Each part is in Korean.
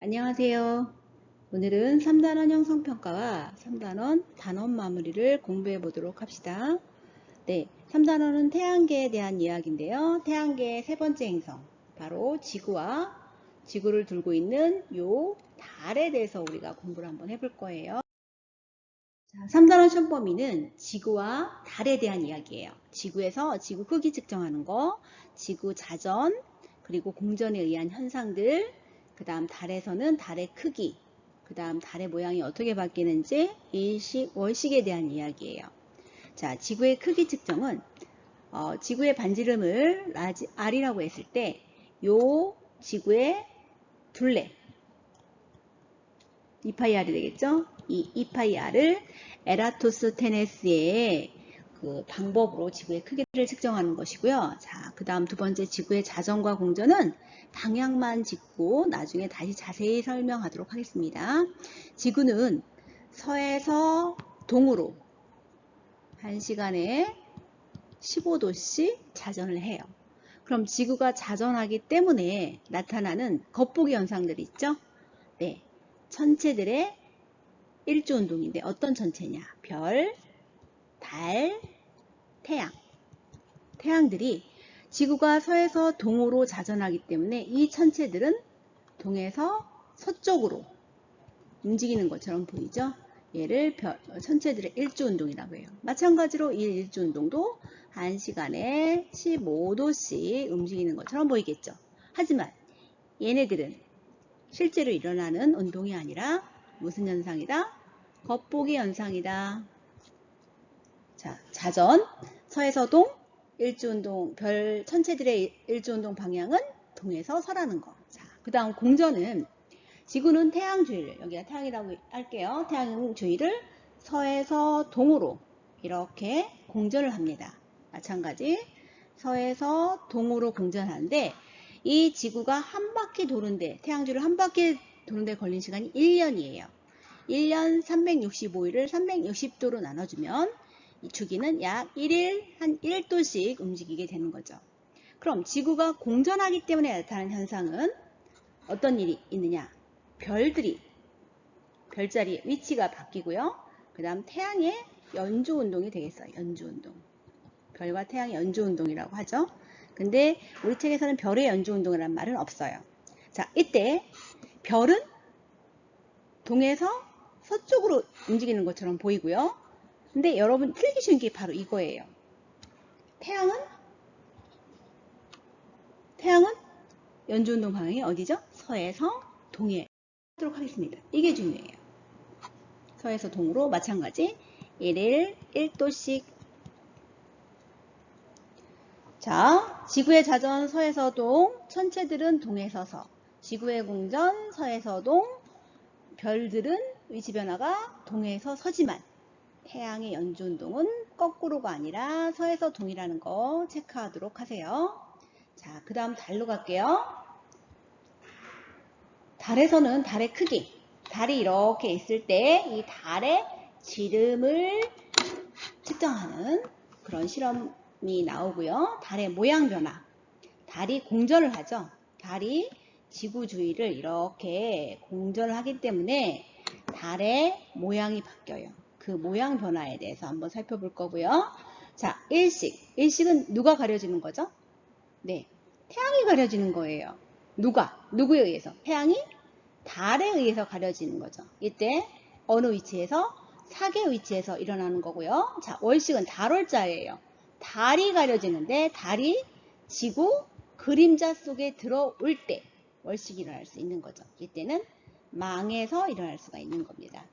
안녕하세요. 오늘은 3단원 형성평가와 3단원 단원 마무리를 공부해 보도록 합시다. 네, 3단원은 태양계에 대한 이야기인데요. 태양계의 세 번째 행성, 바로 지구와 지구를 둘고 있는 요 달에 대해서 우리가 공부를 한번 해볼 거예요. 자, 3단원 시험 범위는 지구와 달에 대한 이야기예요. 지구에서 지구 크기 측정하는 거, 지구 자전, 그리고 공전에 의한 현상들, 그 다음 달에서는 달의 크기, 그 다음 달의 모양이 어떻게 바뀌는지 일식, 월식에 대한 이야기예요. 자, 지구의 크기 측정은 지구의 반지름을 R이라고 했을 때 요 지구의 둘레 2파이 R이 되겠죠? 이 2파이 R을 에라토스테네스의 그 방법으로 지구의 크기를 측정하는 것이고요. 자, 그 다음 두 번째 지구의 자전과 공전은 방향만 짚고 나중에 다시 자세히 설명하도록 하겠습니다. 지구는 서에서 동으로 1시간에 15도씩 자전을 해요. 그럼 지구가 자전하기 때문에 나타나는 겉보기 현상들이 있죠? 네, 천체들의 일주운동인데 어떤 천체냐? 별, 달, 태양. 태양들이 지구가 서에서 동으로 자전하기 때문에 이 천체들은 동에서 서쪽으로 움직이는 것처럼 보이죠? 얘를 천체들의 일주운동이라고 해요. 마찬가지로 이 일주운동도 1시간에 15도씩 움직이는 것처럼 보이겠죠. 하지만 얘네들은 실제로 일어나는 운동이 아니라 무슨 현상이다? 겉보기 현상이다. 자, 자전, 서에서 동, 일주운동, 별 천체들의 일주운동 방향은 동에서 서라는 거. 자, 그 다음 공전은 지구는 태양 주위를, 여기가 태양이라고 할게요. 태양 주위를 서에서 동으로 이렇게 공전을 합니다. 마찬가지 서에서 동으로 공전하는데 이 지구가 한 바퀴 도는데, 태양 주위를 한 바퀴 도는데 걸린 시간이 1년이에요. 1년 365일을 360도로 나눠주면 이 주기는 약 1일 한 1도씩 움직이게 되는 거죠. 그럼 지구가 공전하기 때문에 나타나는 현상은 어떤 일이 있느냐? 별들이 별자리 위치가 바뀌고요. 그 다음 태양의 연주운동이 되겠어요. 연주운동. 별과 태양의 연주운동이라고 하죠. 근데 우리 책에서는 별의 연주운동이라는 말은 없어요. 자, 이때 별은 동에서 서쪽으로 움직이는 것처럼 보이고요. 근데 여러분 틀리기 쉬운 게 바로 이거예요. 태양은 연주운동 방향이 어디죠? 서에서 동에 하도록 하겠습니다. 이게 중요해요. 서에서 동으로 마찬가지 1일 1도씩. 자, 지구의 자전 서에서 동, 천체들은 동에서 서, 지구의 공전 서에서 동, 별들은 위치 변화가 동에서 서지만 태양의 연주운동은 거꾸로가 아니라 서에서 동이라는 거 체크하도록 하세요. 자, 그 다음 달로 갈게요. 달에서는 달의 크기, 달이 이렇게 있을 때 이 달의 지름을 측정하는 그런 실험이 나오고요. 달의 모양 변화, 달이 공전을 하죠. 달이 지구 주위를 이렇게 공전을 하기 때문에 달의 모양이 바뀌어요. 그 모양 변화에 대해서 한번 살펴볼 거고요. 자, 일식은 누가 가려지는 거죠? 네, 태양이 가려지는 거예요. 누구에 의해서? 태양이 달에 의해서 가려지는 거죠. 이때 어느 위치에서? 사계 위치에서 일어나는 거고요. 자, 월식은 달월자예요. 달이 가려지는데 달이 지구 그림자 속에 들어올 때 월식이 일어날 수 있는 거죠. 이때는 망에서 일어날 수가 있는 겁니다.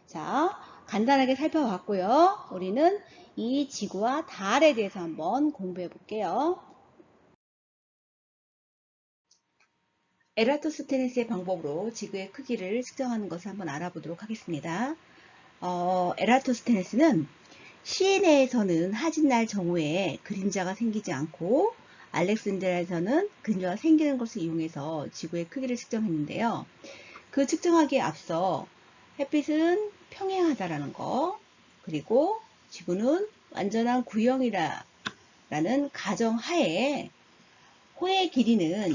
자, 간단하게 살펴봤고요. 우리는 이 지구와 달에 대해서 한번 공부해 볼게요. 에라토스테네스의 방법으로 지구의 크기를 측정하는 것을 한번 알아보도록 하겠습니다. 에라토스테네스는 시내에서는 하진날 정오에 그림자가 생기지 않고 알렉산드리아에서는 그림자가 생기는 것을 이용해서 지구의 크기를 측정했는데요. 그 측정하기에 앞서 햇빛은 평행하다라는 거, 그리고 지구는 완전한 구형이라는 가정하에 호의 길이는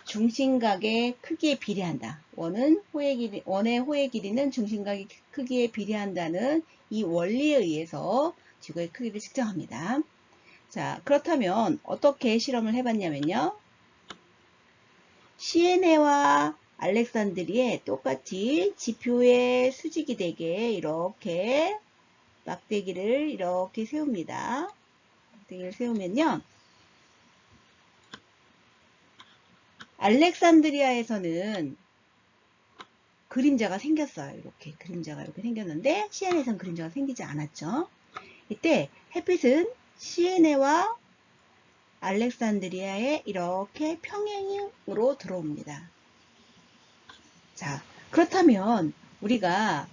중심각의 크기에 비례한다. 원의 호의 길이는 중심각의 크기에 비례한다는 이 원리에 의해서 지구의 크기를 측정합니다. 자, 그렇다면 어떻게 실험을 해봤냐면요. 시에네와 알렉산드리에 똑같이 지표의 수직이 되게 이렇게 막대기를 이렇게 세웁니다. 막대기를 세우면요. 알렉산드리아에서는 그림자가 생겼어요. 이렇게 그림자가 이렇게 생겼는데 시에네에서는 그림자가 생기지 않았죠. 이때 햇빛은 시에네와 알렉산드리아에 이렇게 평행으로 들어옵니다. 자, 그렇다면 우리가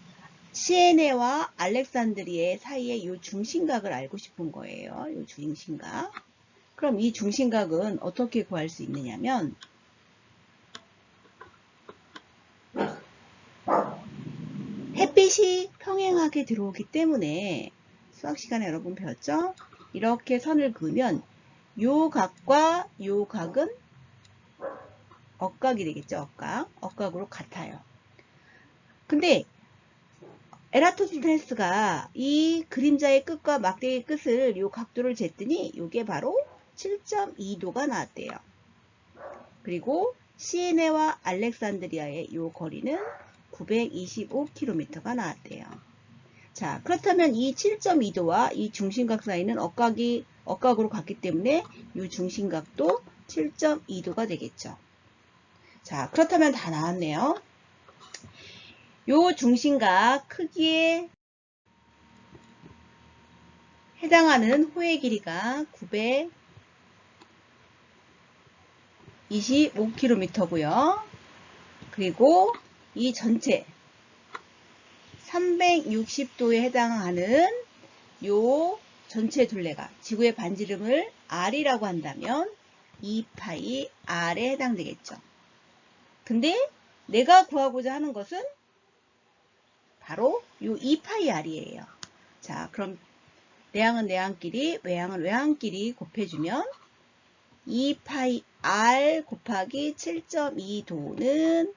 시에네와 알렉산드리아 사이의 이 중심각을 알고 싶은 거예요. 이 중심각. 그럼 이 중심각은 어떻게 구할 수 있느냐면 햇빛이 평행하게 들어오기 때문에 수학 시간에 여러분 배웠죠? 이렇게 선을 그으면 요 각과 요 각은 억각이 되겠죠. 억각으로 같아요. 근데 에라토스테네스가 이 그림자의 끝과 막대기 끝을 요 각도를 쟀더니 이게 바로 7.2도가 나왔대요. 그리고 시에네와 알렉산드리아의 요 거리는 925km가 나왔대요. 자, 그렇다면 이 7.2도와 이 중심각 사이는 억각으로 같기 때문에 이 중심각도 7.2도가 되겠죠. 자, 그렇다면 다 나왔네요. 요 중심각 크기에 해당하는 호의 길이가 925km고요. 그리고 이 전체 360도에 해당하는 요 전체 둘레가 지구의 반지름을 R이라고 한다면 2파이 R에 해당되겠죠. 근데 내가 구하고자 하는 것은 바로 요 2파이 R이에요. 자, 그럼 내항은 내항끼리, 외항은 외항끼리 곱해주면 2파이 R 곱하기 7.2도는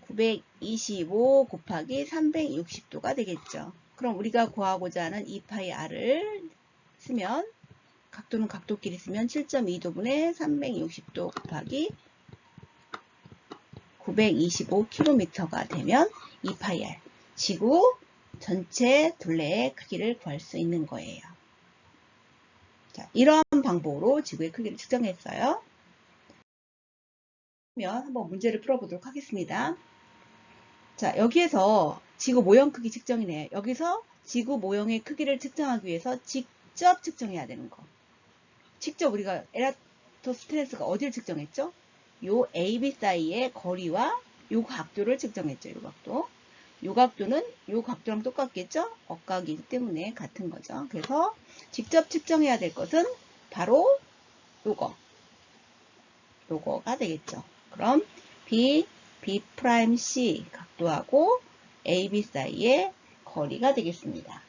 925 곱하기 360도가 되겠죠. 그럼 우리가 구하고자 하는 2파이 R을 쓰면 각도는 각도끼리 쓰면 7.2도분의 360도 곱하기 925km가 되면 2파이 R 지구 전체 둘레의 크기를 구할 수 있는 거예요. 자, 이러한 방법으로 지구의 크기를 측정했어요. 그러면 한번 문제를 풀어보도록 하겠습니다. 자, 여기에서 지구 모형 크기 측정이네요. 여기서 지구 모형의 크기를 측정하기 위해서 직접 측정해야 되는 거. 직접 우리가 에라토스테네스가 어디를 측정했죠? 요 AB 사이의 거리와 요 각도를 측정했죠. 요 각도. 요 각도는 요 각도랑 똑같겠죠? 억각이기 때문에 같은 거죠. 그래서 직접 측정해야 될 것은 바로 요거가 되겠죠. 그럼 B'(C) 각도하고 AB 사이의 거리가 되겠습니다.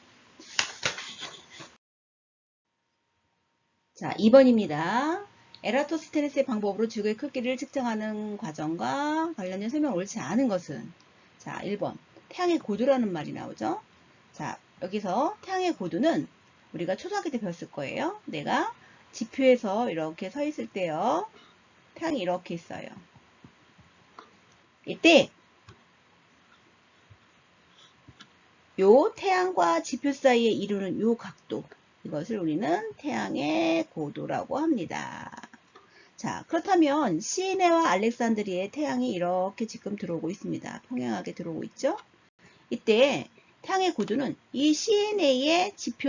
자, 2번입니다. 에라토스테네스의 방법으로 지구의 크기를 측정하는 과정과 관련된 설명 옳지 않은 것은? 자, 1번. 태양의 고도라는 말이 나오죠. 자, 여기서 태양의 고도는 우리가 초등학교 때 배웠을 거예요. 내가 지표에서 이렇게 서 있을 때요. 태양이 이렇게 있어요. 이때 요 태양과 지표 사이에 이루는 요 각도, 이것을 우리는 태양의 고도라고 합니다. 자, 그렇다면 시에네와 알렉산드리아의 태양이 이렇게 지금 들어오고 있습니다. 평행하게 들어오고 있죠. 이때 태양의 고도는 이 시에네의 지표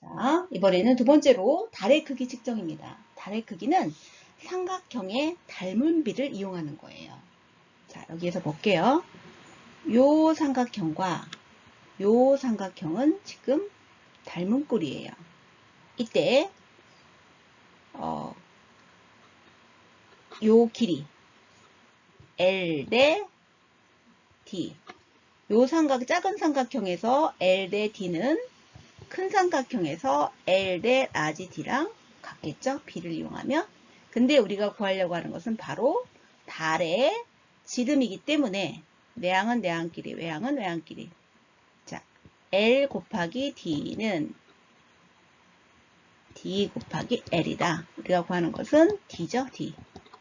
자, 이번에는 두 번째로 달의 크기 측정입니다. 달의 크기는 삼각형의 닮은 비를 이용하는 거예요. 자, 여기에서 볼게요. 요 삼각형과 요 삼각형은 지금 닮은 꼴이에요. 이때 요 길이 L 대 D, 요 작은 삼각형에서 L 대 D는 큰 삼각형에서 L 대 라지 D랑 같겠죠? B를 이용하면. 근데 우리가 구하려고 하는 것은 바로 달의 지름이기 때문에 내항은 내항끼리, 외항은 외항끼리. 자, L 곱하기 D는 D 곱하기 L이다. 우리가 구하는 것은 D죠, D.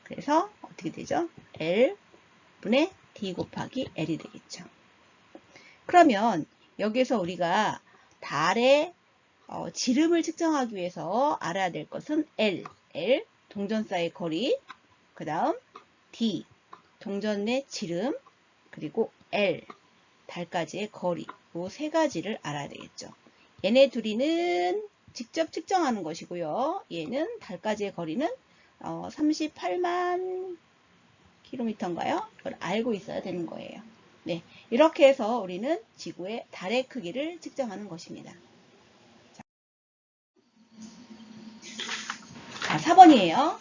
그래서 어떻게 되죠? L분의 D 곱하기 L이 되겠죠. 그러면 여기서 우리가 달의 지름을 측정하기 위해서 알아야 될 것은 L 동전 사이의 거리, 그 다음 D 동전의 지름, 그리고 L 달까지의 거리, 이 세 가지를 알아야 되겠죠. 얘네 둘이는 직접 측정하는 것이고요. 얘는 달까지의 거리는 38만 킬로미터인가요? 이걸 알고 있어야 되는 거예요. 네, 이렇게 해서 우리는 지구의 달의 크기를 측정하는 것입니다. 자, 4번이에요.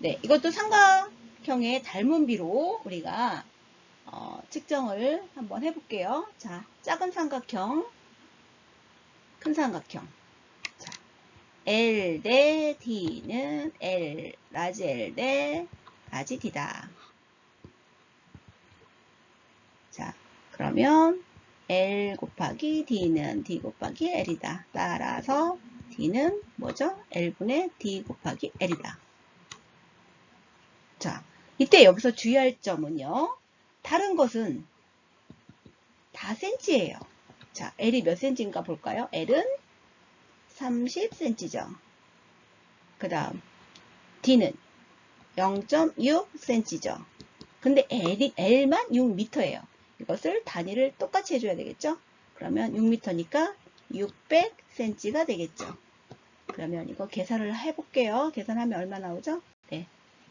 네, 이것도 삼각형의 닮은 비로 우리가 측정을 한번 해볼게요. 자, 작은 삼각형, 큰 삼각형. 자, L 대 D는 라지 L 대 라지 D다. 자, 그러면 L 곱하기 D는 D 곱하기 L이다. 따라서 D는 뭐죠? L분의 D 곱하기 L이다. 자, 이때 여기서 주의할 점은요. 다른 것은 다 cm예요. 자, L이 몇 cm인가 볼까요? L은 30cm죠. 그 다음 D는 0.6cm죠. 근데 L만 6m예요. 이것을 단위를 똑같이 해줘야 되겠죠? 그러면 6m니까 600cm가 되겠죠. 그러면 이거 계산을 해볼게요. 계산하면 얼마 나오죠? 네,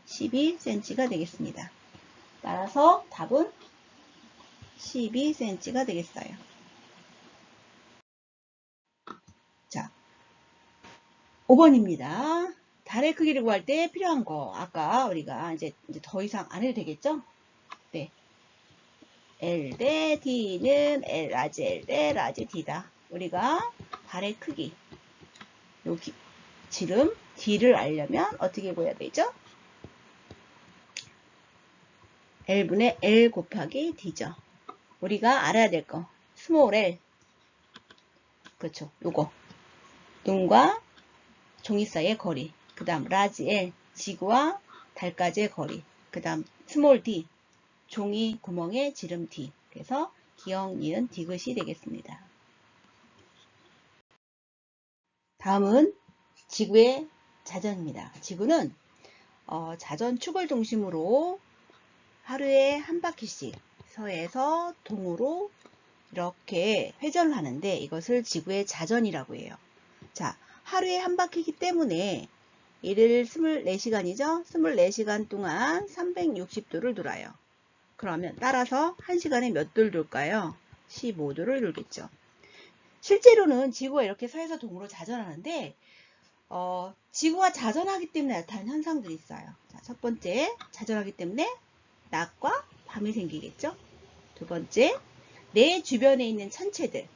12cm가 되겠습니다. 따라서 답은 12cm가 되겠어요. 자, 5번입니다. 달의 크기를 구할 때 필요한 거. 아까 우리가 이제 더 이상 안 해도 되겠죠? 네. L 대 D는 라지 L 대 라지 D다. 우리가 달의 크기, 여기 지름 D를 알려면 어떻게 구해야 되죠? L분의 L 곱하기 D죠. 우리가 알아야 될 거. 스몰 L. 그렇죠. 요거. 눈과 종이 사이의 거리. 그 다음 라지 L. 지구와 달까지의 거리. 그 다음 스몰 D. 종이 구멍의 지름 D. 그래서 기역, 니은, 디귿이 되겠습니다. 다음은 지구의 자전입니다. 지구는 자전축을 중심으로 하루에 한 바퀴씩 서에서 동으로 이렇게 회전을 하는데 이것을 지구의 자전이라고 해요. 자, 하루에 한 바퀴이기 때문에 일일 24시간이죠? 24시간 동안 360도를 돌아요. 그러면 따라서 1시간에 몇 도를 돌까요? 15도를 돌겠죠. 실제로는 지구가 이렇게 서에서 동으로 자전하는데 지구가 자전하기 때문에 나타나는 현상들이 있어요. 자, 첫 번째, 자전하기 때문에 낮과 밤이 생기겠죠. 두 번째, 내 주변에 있는 천체들.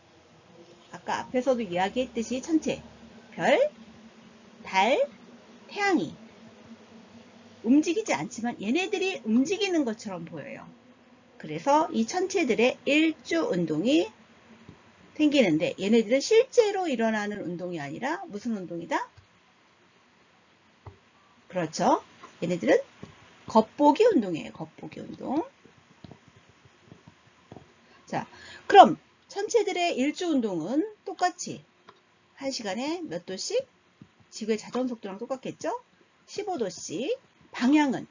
아까 앞에서도 이야기했듯이 천체, 별, 달, 태양이 움직이지 않지만 얘네들이 움직이는 것처럼 보여요. 그래서 이 천체들의 일주 운동이 생기는데 얘네들은 실제로 일어나는 운동이 아니라 무슨 운동이다? 그렇죠. 얘네들은 겉보기 운동이에요. 겉보기 운동. 자, 그럼 천체들의 일주 운동은 똑같이 1시간에 몇 도씩? 지구의 자전 속도랑 똑같겠죠? 15도씩. 방향은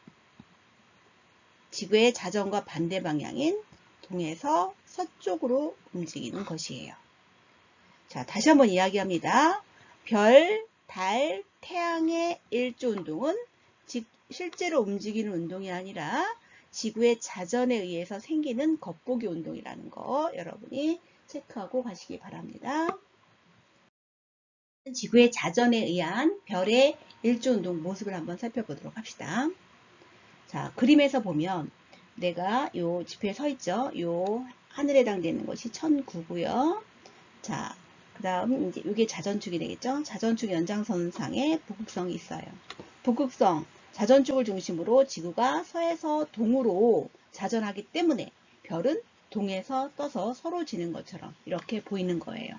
지구의 자전과 반대 방향인 동에서 서쪽으로 움직이는 것이에요. 자, 다시 한번 이야기합니다. 별, 달, 태양의 일조운동은 실제로 움직이는 운동이 아니라 지구의 자전에 의해서 생기는 겉보기 운동이라는 거 여러분이 체크하고 가시기 바랍니다. 지구의 자전에 의한 별의 일조운동 모습을 한번 살펴보도록 합시다. 자, 그림에서 보면 내가 요 지표에 서 있죠. 요 하늘에 해당되는 것이 1009고요. 자, 그 다음 이제 이게 자전축이 되겠죠. 자전축 연장선상에 북극성이 있어요. 북극성 자전축을 중심으로 지구가 서에서 동으로 자전하기 때문에 별은 동에서 떠서 서로 지는 것처럼 이렇게 보이는 거예요.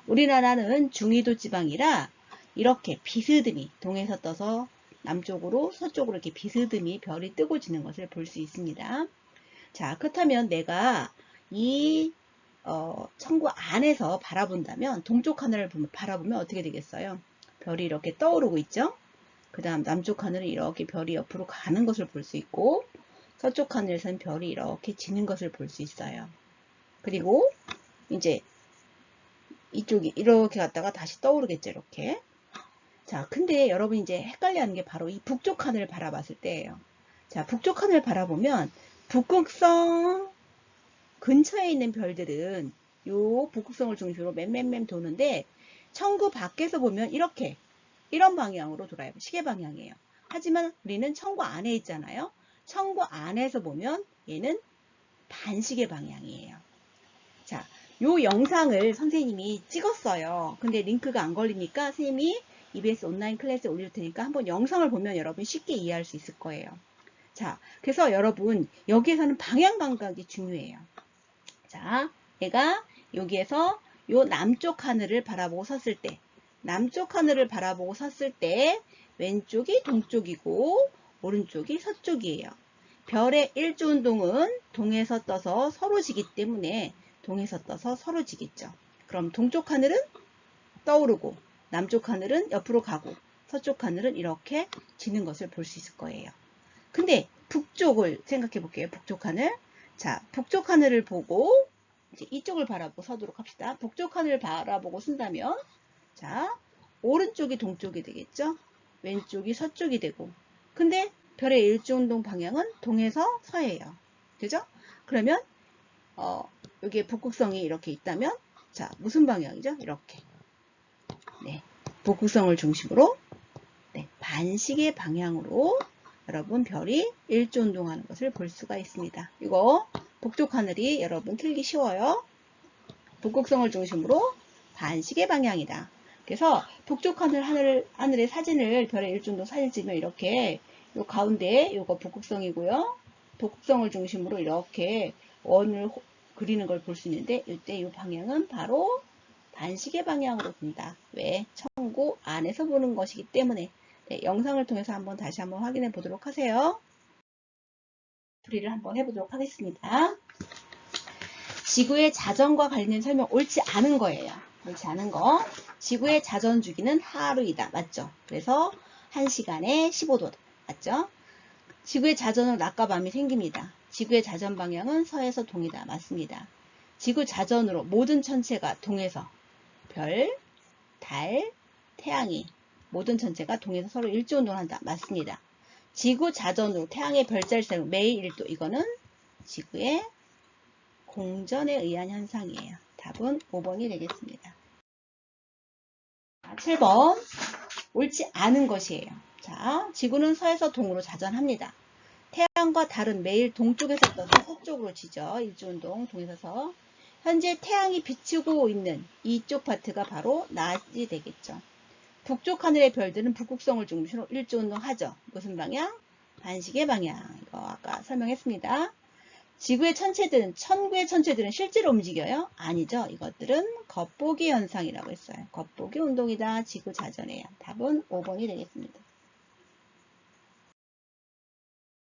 우리나라는 중위도 지방이라 이렇게 비스듬히 동에서 떠서 남쪽으로 서쪽으로 이렇게 비스듬히 별이 뜨고 지는 것을 볼 수 있습니다. 자, 그렇다면 내가 이 천구 안에서 바라본다면 동쪽 하늘을 바라보면 어떻게 되겠어요? 별이 이렇게 떠오르고 있죠? 그 다음 남쪽 하늘은 이렇게 별이 옆으로 가는 것을 볼 수 있고 서쪽 하늘에서는 별이 이렇게 지는 것을 볼 수 있어요. 그리고 이제 이쪽이 이렇게 갔다가 다시 떠오르겠죠, 이렇게. 자, 근데 여러분 이제 헷갈려하는 게 바로 이 북쪽 하늘을 바라봤을 때예요. 자, 북쪽 하늘을 바라보면 북극성 근처에 있는 별들은 요 북극성을 중심으로 맴 도는데 천구 밖에서 보면 이렇게 이런 방향으로 돌아요. 시계 방향이에요. 하지만 우리는 천구 안에 있잖아요. 천구 안에서 보면 얘는 반시계 방향이에요. 자, 요 영상을 선생님이 찍었어요. 근데 링크가 안 걸리니까 선생님이 EBS 온라인 클래스에 올릴 테니까 한번 영상을 보면 여러분 쉽게 이해할 수 있을 거예요. 자, 그래서 여러분 여기에서는 방향 감각이 중요해요. 자, 얘가 여기에서 요 남쪽 하늘을 바라보고 섰을 때 남쪽 하늘을 바라보고 섰을 때 왼쪽이 동쪽이고 오른쪽이 서쪽이에요. 별의 일조운동은 동에서 떠서 서로 지기 때문에 동에서 떠서 서로 지겠죠. 그럼 동쪽 하늘은 떠오르고 남쪽 하늘은 옆으로 가고 서쪽 하늘은 이렇게 지는 것을 볼 수 있을 거예요. 근데 북쪽을 생각해 볼게요. 북쪽 하늘. 자, 북쪽 하늘을 보고 이제 이쪽을 바라보고 서도록 합시다. 북쪽 하늘을 바라보고 쓴다면 자, 오른쪽이 동쪽이 되겠죠. 왼쪽이 서쪽이 되고 근데 별의 일조운동 방향은 동에서 서예요. 그죠? 그러면 여기에 북극성이 이렇게 있다면 자, 무슨 방향이죠? 이렇게. 네, 북극성을 중심으로 네, 반시계 방향으로 여러분 별이 일조운동하는 것을 볼 수가 있습니다. 이거 북쪽 하늘이 여러분 틀기 쉬워요. 북극성을 중심으로 반시계 방향이다. 그래서 북쪽 하늘의 사진을 별의 일조운동 사진 찍으면 이렇게 요 가운데 요거 북극성이고요. 북극성을 중심으로 이렇게 원을 그리는 걸 볼 수 있는데 이때 이 방향은 바로 반시계 방향으로 둔다. 왜? 천구 안에서 보는 것이기 때문에. 네, 영상을 통해서 다시 한번 확인해 보도록 하세요. 풀이를 한번 해보도록 하겠습니다. 지구의 자전과 관련된 설명 옳지 않은 거예요. 옳지 않은 거. 지구의 자전 주기는 하루이다. 맞죠? 그래서 1시간에 15도. 맞죠? 지구의 자전은 낮과 밤이 생깁니다. 지구의 자전 방향은 서에서 동이다. 맞습니다. 지구 자전으로 모든 천체가 동에서 별, 달, 태양이 모든 천체가 동에서 서로 일조운동을 한다. 맞습니다. 지구 자전으로 태양의 별자리 사용 매일 1도 이거는 지구의 공전에 의한 현상이에요. 답은 5번이 되겠습니다. 7번 옳지 않은 것이에요. 자, 지구는 서에서 동으로 자전합니다. 태양과 달은 매일 동쪽에서 떠서 서쪽으로 지죠. 일조운동 동에서 서. 현재 태양이 비추고 있는 이쪽 파트가 바로 낮이 되겠죠. 북쪽 하늘의 별들은 북극성을 중심으로 일조운동 하죠. 무슨 방향? 반시계 방향. 이거 아까 설명했습니다. 지구의 천체들은, 천구의 천체들은 실제로 움직여요? 아니죠. 이것들은 겉보기 현상이라고 했어요. 겉보기 운동이다. 지구 자전이에요. 답은 5번이 되겠습니다.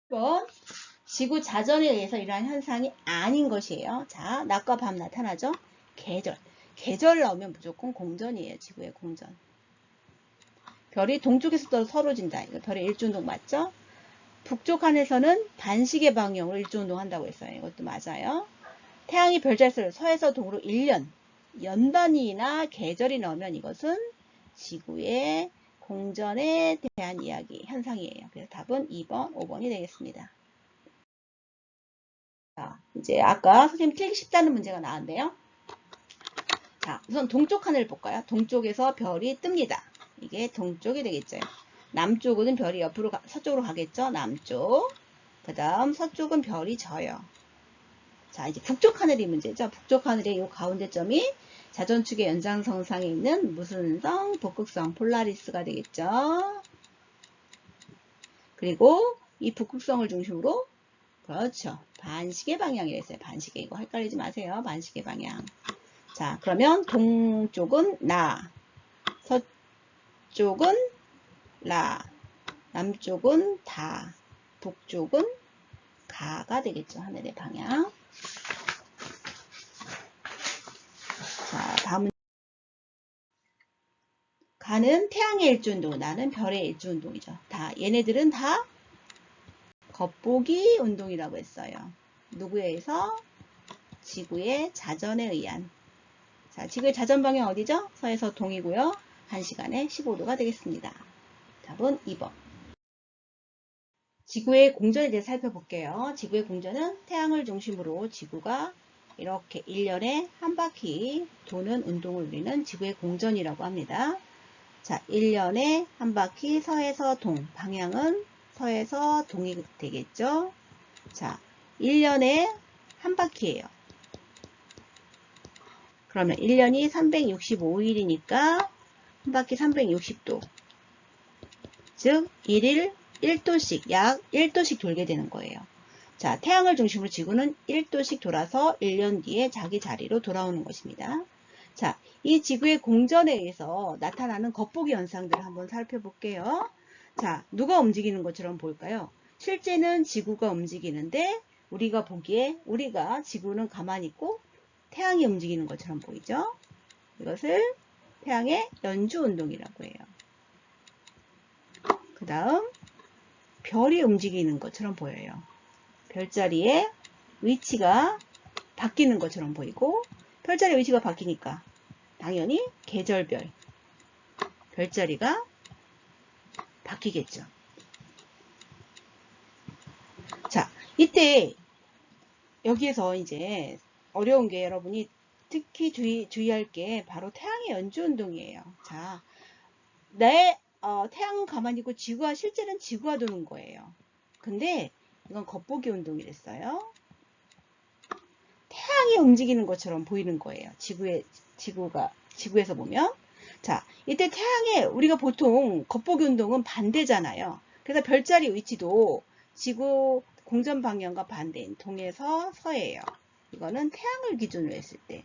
1번. 지구 자전에 의해서 일어난 현상이 아닌 것이에요. 자, 낮과 밤 나타나죠? 계절. 계절 나오면 무조건 공전이에요. 지구의 공전. 별이 동쪽에서 떠서 서로 진다. 이거 별의 일조운동 맞죠? 북쪽 하늘에서는 반시계 방향으로 일조운동 한다고 했어요. 이것도 맞아요. 태양이 별자리를 서에서 동으로 1년 연단위나 계절이 나오면 이것은 지구의 공전에 대한 이야기, 현상이에요. 그래서 답은 2번, 5번이 되겠습니다. 자, 이제 아까 선생님 틀기 쉽다는 문제가 나왔는데요. 자, 우선 동쪽 하늘을 볼까요? 동쪽에서 별이 뜹니다. 이게 동쪽이 되겠죠. 남쪽은 별이 옆으로 서쪽으로 가겠죠. 남쪽. 그 다음 서쪽은 별이 져요. 자, 이제 북쪽 하늘이 문제죠. 북쪽 하늘의 이 가운데 점이 자전축의 연장선상에 있는 무슨 성? 북극성, 폴라리스가 되겠죠. 그리고 이 북극성을 중심으로 그렇죠. 반시계 방향이라 했어요. 반시계. 이거 헷갈리지 마세요. 반시계 방향. 자, 그러면 동쪽은 나, 서쪽은 라, 남쪽은 다, 북쪽은 가가 되겠죠. 하늘의 방향. 자, 다음은 가는 태양의 일주운동, 나는 별의 일주운동이죠. 다 얘네들은 다 겉보기 운동이라고 했어요. 누구에 의해서? 지구의 자전에 의한. 자, 지구의 자전 방향 어디죠? 서에서 동이고요. 1시간에 15도가 되겠습니다. 답은 2번. 지구의 공전에 대해 살펴볼게요. 지구의 공전은 태양을 중심으로 지구가 이렇게 1년에 한 바퀴 도는 운동을 우리는 지구의 공전이라고 합니다. 자, 1년에 한 바퀴 서에서 동, 방향은 서에서 동이 되겠죠. 자, 1년에 한 바퀴예요. 그러면 1년이 365일이니까 한 바퀴 360도. 즉 1일 1도씩, 약 1도씩 돌게 되는 거예요. 자, 태양을 중심으로 지구는 1도씩 돌아서 1년 뒤에 자기 자리로 돌아오는 것입니다. 자, 이 지구의 공전에 의해서 나타나는 겉보기 현상들을 한번 살펴볼게요. 자, 누가 움직이는 것처럼 보일까요? 실제는 지구가 움직이는데 우리가 보기에 지구는 가만히 있고 태양이 움직이는 것처럼 보이죠? 이것을 태양의 연주운동이라고 해요. 그 다음 별이 움직이는 것처럼 보여요. 별자리의 위치가 바뀌는 것처럼 보이고 별자리 위치가 바뀌니까 당연히 계절별 별자리가 바뀌겠죠. 자, 이때 여기에서 이제 어려운 게 여러분이 특히 주의할 게 바로 태양의 연주운동이에요. 자, 태양은 가만히 있고 실제는 지구가 도는 거예요. 근데 이건 겉보기 운동이랬어요. 태양이 움직이는 것처럼 보이는 거예요. 지구에서 보면. 자, 이때 우리가 보통 겉보기 운동은 반대잖아요. 그래서 별자리 위치도 지구 공전 방향과 반대인 동에서 서예요. 이거는 태양을 기준으로 했을 때.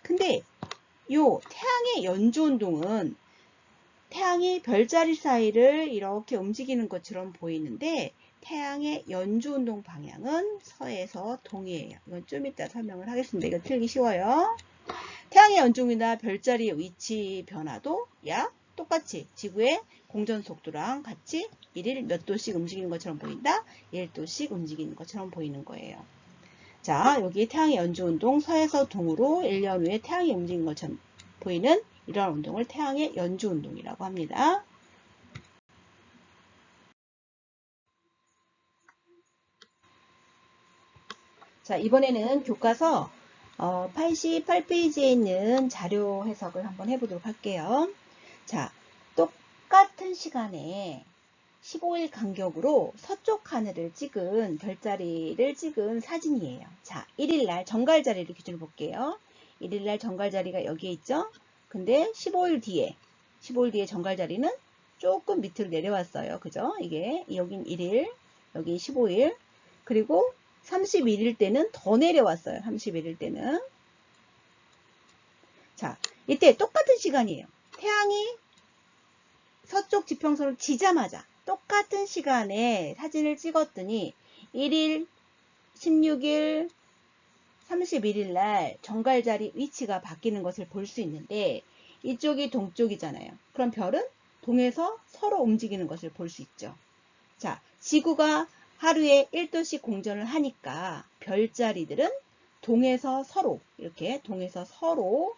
근데 요 태양의 연주 운동은 태양이 별자리 사이를 이렇게 움직이는 것처럼 보이는데 태양의 연주운동 방향은 서에서 동이에요. 이건 좀 이따 설명을 하겠습니다. 이거 틀기 쉬워요. 태양의 연중이나 별자리의 위치 변화도 약 똑같이 지구의 공전 속도랑 같이 1일 몇 도씩 움직이는 것처럼 보인다. 1도씩 움직이는 것처럼 보이는 거예요. 자, 여기 태양의 연주운동 서에서 동으로 1년 후에 태양이 움직이는 것처럼 보이는 이러한 운동을 태양의 연주운동이라고 합니다. 자, 이번에는 교과서 88페이지에 있는 자료 해석을 한번 해보도록 할게요. 자, 똑같은 시간에 15일 간격으로 서쪽 하늘을 찍은 별자리를 찍은 사진이에요. 자, 1일날 정갈자리를 기준으로 볼게요. 1일날 정갈자리가 여기에 있죠? 근데 15일 뒤에 정갈자리는 조금 밑으로 내려왔어요. 그죠? 여긴 1일, 여긴 15일, 그리고 31일 때는 더 내려왔어요. 31일 때는. 자, 이때 똑같은 시간이에요. 태양이 서쪽 지평선을 지자마자 똑같은 시간에 사진을 찍었더니 1일, 16일, 31일 날 정갈자리 위치가 바뀌는 것을 볼 수 있는데 이쪽이 동쪽이잖아요. 그럼 별은 동에서 서로 움직이는 것을 볼 수 있죠. 자, 지구가 하루에 1도씩 공전을 하니까 별자리들은 동에서 서로 이렇게 동에서 서로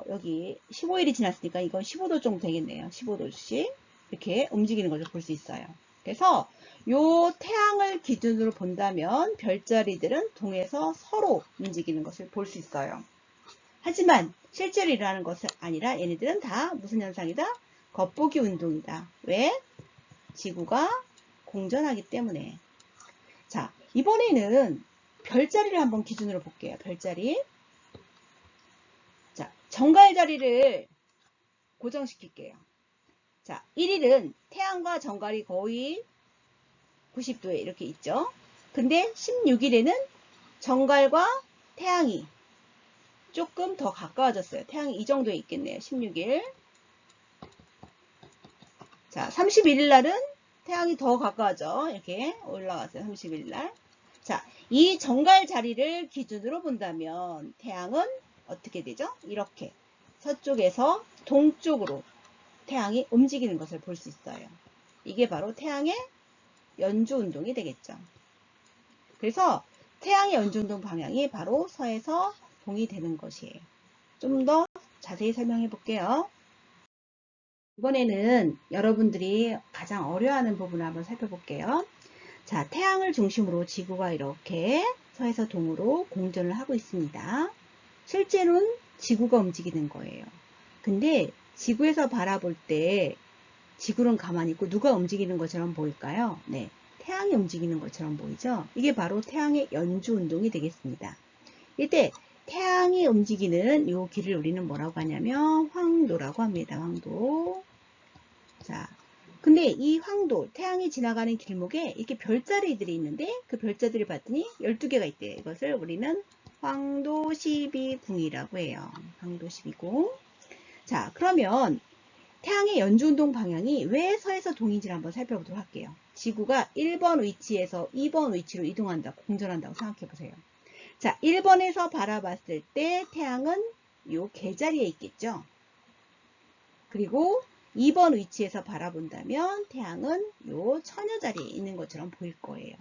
여기 15일이 지났으니까 이건 15도 정도 되겠네요. 15도씩 이렇게 움직이는 것을 볼 수 있어요. 그래서 요 태양을 기준으로 본다면 별자리들은 동에서 서로 움직이는 것을 볼 수 있어요. 하지만 실제로 일어나는 것은 아니라 얘네들은 다 무슨 현상이다? 겉보기 운동이다. 왜? 지구가 공전하기 때문에. 자, 이번에는 별자리를 한번 기준으로 볼게요. 별자리. 자, 정갈 자리를 고정시킬게요. 자, 1일은 태양과 정갈이 거의 90도에 이렇게 있죠. 근데 16일에는 정갈과 태양이 조금 더 가까워졌어요. 태양이 이 정도에 있겠네요. 16일. 자, 31일 날은 태양이 더 가까워져. 이렇게 올라갔어요. 31일 날. 자, 이 정갈 자리를 기준으로 본다면 태양은 어떻게 되죠? 이렇게 서쪽에서 동쪽으로 태양이 움직이는 것을 볼 수 있어요. 이게 바로 태양의 연주운동이 되겠죠. 그래서 태양의 연주운동 방향이 바로 서에서 동이 되는 것이에요. 좀 더 자세히 설명해 볼게요. 이번에는 여러분들이 가장 어려워하는 부분을 한번 살펴볼게요. 자, 태양을 중심으로 지구가 이렇게 서에서 동으로 공전을 하고 있습니다. 실제로는 지구가 움직이는 거예요. 근데 지구에서 바라볼 때 지구는 가만히 있고 누가 움직이는 것처럼 보일까요? 네, 태양이 움직이는 것처럼 보이죠? 이게 바로 태양의 연주 운동이 되겠습니다. 이때 태양이 움직이는 이 길을 우리는 뭐라고 하냐면 황도라고 합니다. 황도. 자, 근데 이 황도, 태양이 지나가는 길목에 이렇게 별자리들이 있는데 그 별자리를 봤더니 12개가 있대요. 이것을 우리는 황도 12궁이라고 해요. 황도 12궁. 자, 그러면 태양의 연주운동 방향이 왜 서에서 동인지를 한번 살펴보도록 할게요. 지구가 1번 위치에서 2번 위치로 이동한다, 공전한다고 생각해 보세요. 자, 1번에서 바라봤을 때 태양은 요 개자리에 있겠죠. 그리고 2번 위치에서 바라본다면 태양은 요 처녀 자리에 있는 것처럼 보일 거예요.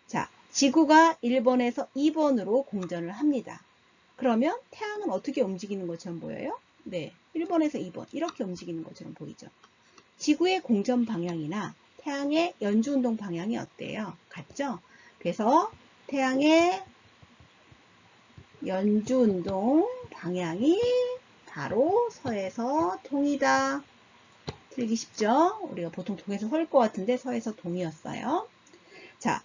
자, 지구가 1번에서 2번으로 공전을 합니다. 그러면 태양은 어떻게 움직이는 것처럼 보여요? 네, 1번에서 2번 이렇게 움직이는 것처럼 보이죠. 지구의 공전 방향이나 태양의 연주운동 방향이 어때요? 같죠? 그래서 태양의 연주운동 방향이 바로 서에서 동이다. 틀리기 쉽죠? 우리가 보통 동에서 서일 것 같은데 서에서 동이었어요. 자,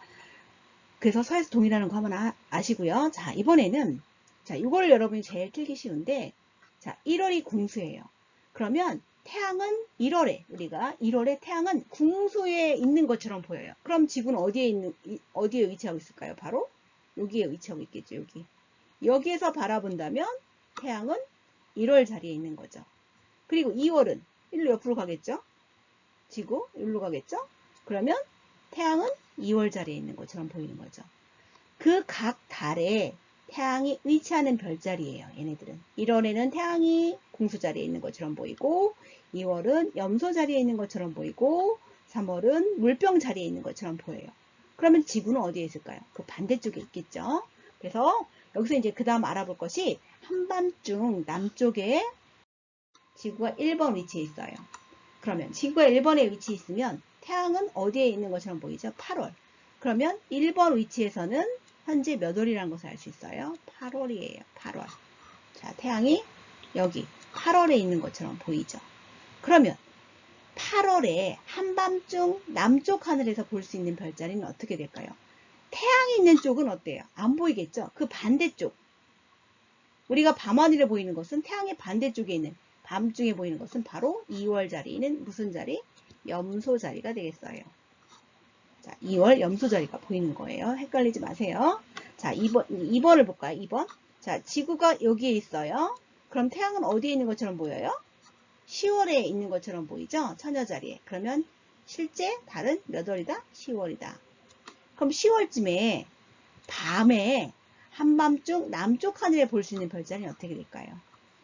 그래서 서에서 동이라는 거 한번 아시고요. 자, 이번에는 자, 이걸 여러분이 제일 틀기 쉬운데 자, 1월이 궁수예요. 그러면 태양은 1월에 우리가 1월에 태양은 궁수에 있는 것처럼 보여요. 그럼 지구는 어디에 위치하고 있을까요? 바로 여기에 위치하고 있겠죠. 여기에서 바라본다면 태양은 1월 자리에 있는 거죠. 그리고 2월은 일로 옆으로 가겠죠? 지구 일로 가겠죠? 그러면 태양은 2월 자리에 있는 것처럼 보이는 거죠. 그 각 달에 태양이 위치하는 별자리예요. 얘네들은 1월에는 태양이 궁수 자리에 있는 것처럼 보이고 2월은 염소 자리에 있는 것처럼 보이고 3월은 물병 자리에 있는 것처럼 보여요. 그러면 지구는 어디에 있을까요? 그 반대쪽에 있겠죠. 그래서 여기서 이제 그 다음 알아볼 것이 한밤중 남쪽에 지구가 1번 위치에 있어요. 그러면 지구가 1번에 위치해 있으면 태양은 어디에 있는 것처럼 보이죠? 8월. 그러면 1번 위치에서는 현재 몇 월이라는 것을 알 수 있어요? 8월이에요. 8월. 자, 태양이 여기 8월에 있는 것처럼 보이죠? 그러면 8월에 한밤중 남쪽 하늘에서 볼 수 있는 별자리는 어떻게 될까요? 태양이 있는 쪽은 어때요? 안 보이겠죠? 그 반대쪽. 우리가 밤하늘에 보이는 것은 태양의 반대쪽에 있는 밤중에 보이는 것은 바로 2월 자리는 무슨 자리? 염소 자리가 되겠어요. 자, 2월 염소 자리가 보이는 거예요. 헷갈리지 마세요. 자, 2번을 볼까요? 2번. 자, 지구가 여기에 있어요. 그럼 태양은 어디에 있는 것처럼 보여요? 10월에 있는 것처럼 보이죠? 처녀 자리에. 그러면 실제 달은 몇 월이다? 10월이다. 그럼 10월쯤에 밤에 한밤중 남쪽 하늘에 볼 수 있는 별자리는 어떻게 될까요?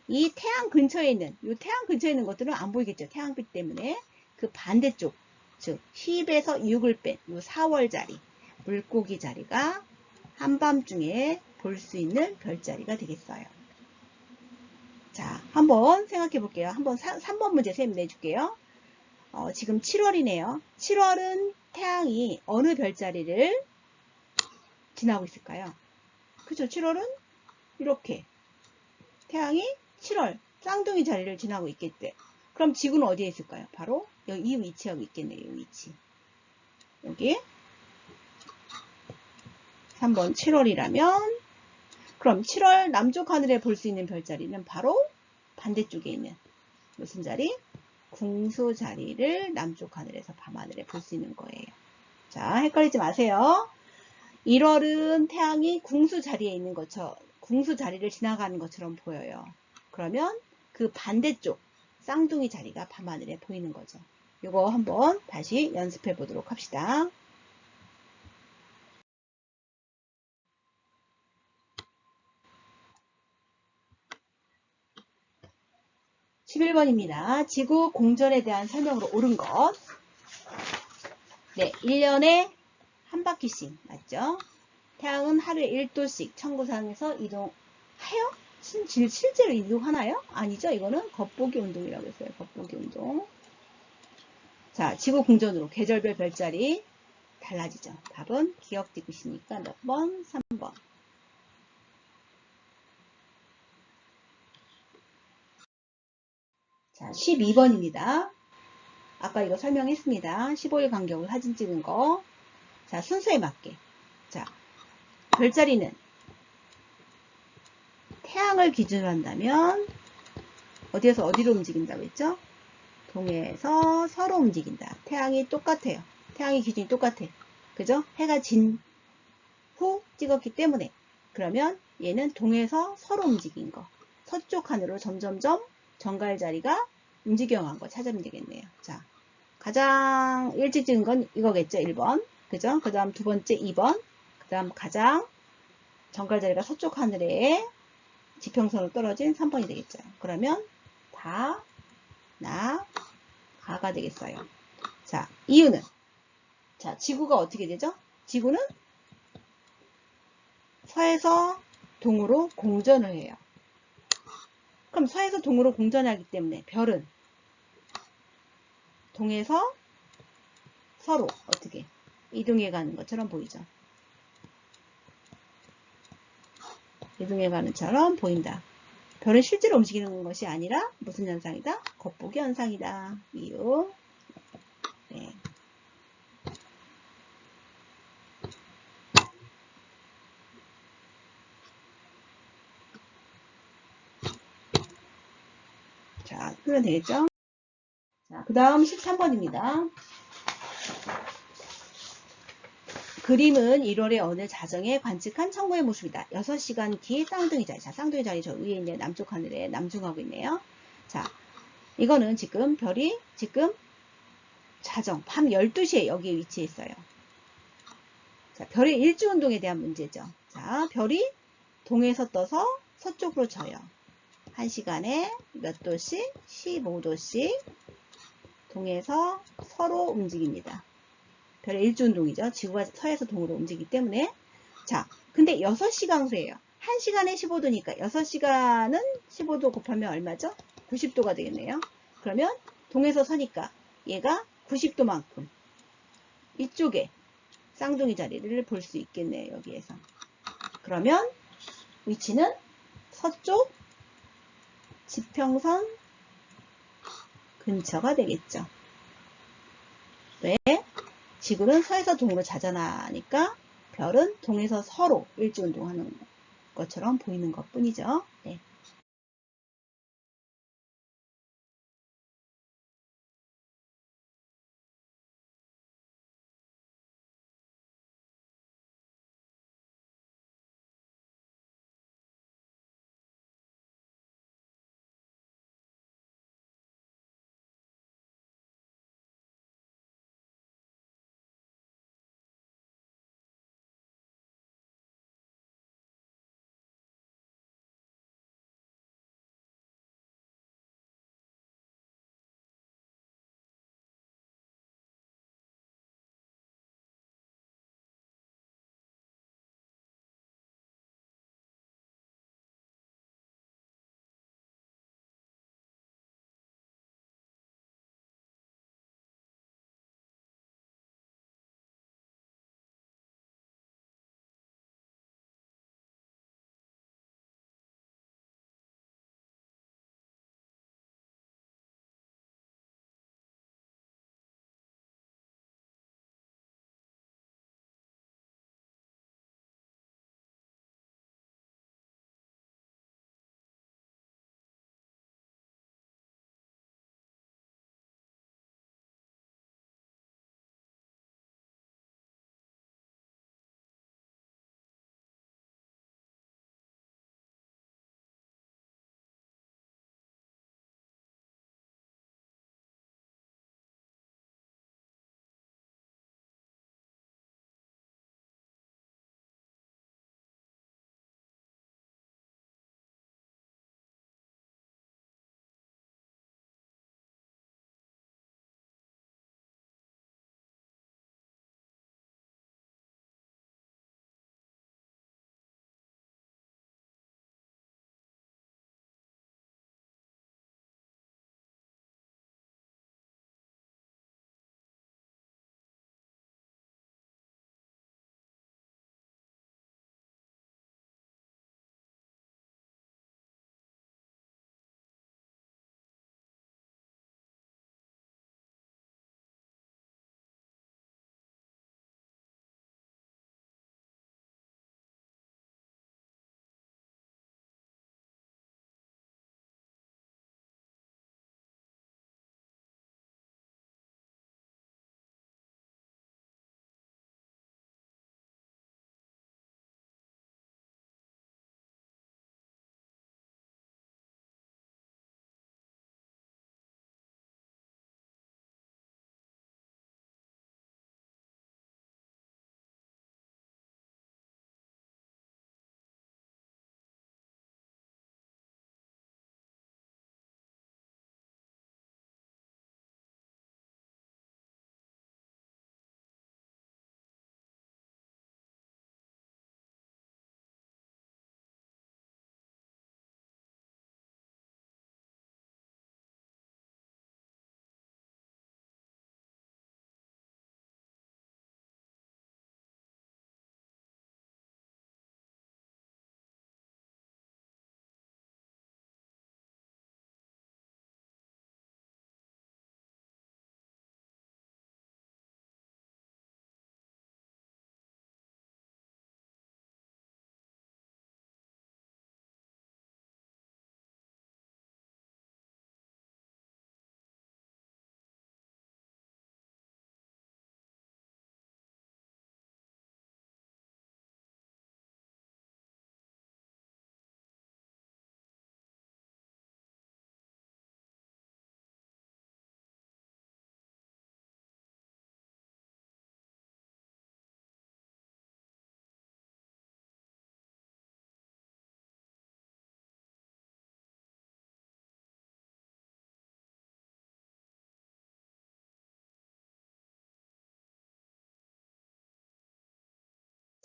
이 태양 근처에 있는, 태양 근처에 있는 것들은 안 보이겠죠. 태양빛 때문에. 그 반대쪽, 즉 10에서 6을 뺀 요 4월 자리, 물고기 자리가 한밤중에 볼 수 있는 별자리가 되겠어요. 자, 한번 생각해 볼게요. 한번 3번 문제 쌤 내줄게요. 지금 7월이네요. 7월은 태양이 어느 별자리를 지나고 있을까요? 그죠? 7월은 이렇게 태양이 7월 쌍둥이 자리를 지나고 있겠대. 그럼 지구는 어디에 있을까요? 바로 여기 이 위치하고 있겠네요. 이 위치. 여기 3번 7월이라면 그럼 7월 남쪽 하늘에 볼 수 있는 별자리는 바로 반대쪽에 있는 무슨 자리? 궁수 자리를 남쪽 하늘에서 밤하늘에 볼 수 있는 거예요. 자, 헷갈리지 마세요. 1월은 태양이 궁수 자리에 있는 것처럼 궁수 자리를 지나가는 것처럼 보여요. 그러면 그 반대쪽 쌍둥이 자리가 밤하늘에 보이는 거죠. 이거 한번 다시 연습해 보도록 합시다. 11번입니다. 지구 공전에 대한 설명으로 옳은 것. 네, 1년에 한 바퀴씩 맞죠? 태양은 하루에 1도씩 천구상에서 이동해요? 실제로 이동하나요? 아니죠. 이거는 겉보기 운동이라고 했어요. 겉보기 운동. 자, 지구 공전으로 계절별 별자리 달라지죠. 답은 기억되고 있으니까 몇 번? 3번. 자, 12번입니다. 아까 이거 설명했습니다. 15일 간격으로 사진 찍은 거. 자, 순서에 맞게. 자, 별자리는 태양을 기준으로 한다면 어디에서 어디로 움직인다고 했죠? 동에서 서로 움직인다. 태양이 똑같아요. 태양의 기준이 똑같아. 그죠? 해가 진 후 찍었기 때문에. 그러면 얘는 동에서 서로 움직인 거. 서쪽 하늘로 점점점 정갈 자리가 움직여간 거 찾으면 되겠네요. 자, 가장 일찍 찍은 건 이거겠죠. 1번. 그죠? 그 다음 두 번째 2번. 그 다음 가장 정갈 자리가 서쪽 하늘에 지평선으로 떨어진 3번이 되겠죠. 그러면 다, 나, 가가 되겠어요. 자, 이유는 자, 지구가 어떻게 되죠? 지구는 서에서 동으로 공전을 해요. 그럼 서에서 동으로 공전하기 때문에 별은 동에서 서로 어떻게 이동해 가는 것처럼 보이죠. 이동해 가는 것처럼 보인다. 별은 실제로 움직이는 것이 아니라 무슨 현상이다? 겉보기 현상이다. 이유. 네. 자, 그러면 되겠죠? 자, 그 다음 13번입니다. 그림은 1월의 어느 자정에 관측한 천구의 모습이다. 6시간 뒤에 쌍둥이 자리. 자, 쌍둥이 자리 저 위에 있는 남쪽 하늘에 남중하고 있네요. 자, 이거는 지금 별이 지금 자정, 밤 12시에 여기에 위치해 있어요. 자, 별의 일주운동에 대한 문제죠. 자, 별이 동에서 떠서 서쪽으로 져요. 1시간에 몇 도씩? 15도씩 동에서 서로 움직입니다. 별의 일주운동이죠. 지구가 서에서 동으로 움직이기 때문에. 자, 근데 6시간 후에요. 1시간에 15도니까 6시간은 15도 곱하면 얼마죠? 90도가 되겠네요. 그러면 동에서 서니까 얘가 90도만큼 이쪽에 쌍둥이 자리를 볼 수 있겠네요. 여기에서. 그러면 위치는 서쪽 지평선 근처가 되겠죠. 왜? 지구는 서에서 동으로 자전하니까 별은 동에서 서로 일주운동하는 것처럼 보이는 것 뿐이죠. 네.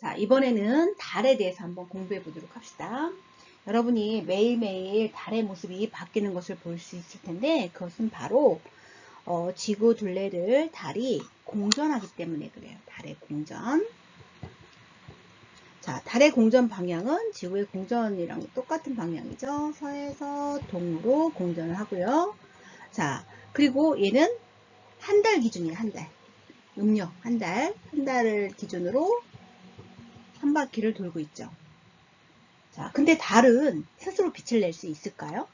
자, 이번에는 달에 대해서 한번 공부해 보도록 합시다. 여러분이 매일매일 달의 모습이 바뀌는 것을 볼 수 있을 텐데 그것은 바로 지구 둘레를 달이 공전하기 때문에 그래요. 달의 공전. 자, 달의 공전 방향은 지구의 공전이랑 똑같은 방향이죠. 서에서 동으로 공전을 하고요. 자, 그리고 얘는 한 달 기준이에요. 한 달. 음력 한 달. 한 달을 기준으로 한 바퀴를 돌고 있죠. 자, 근데 달은 스스로 빛을 낼 수 있을까요?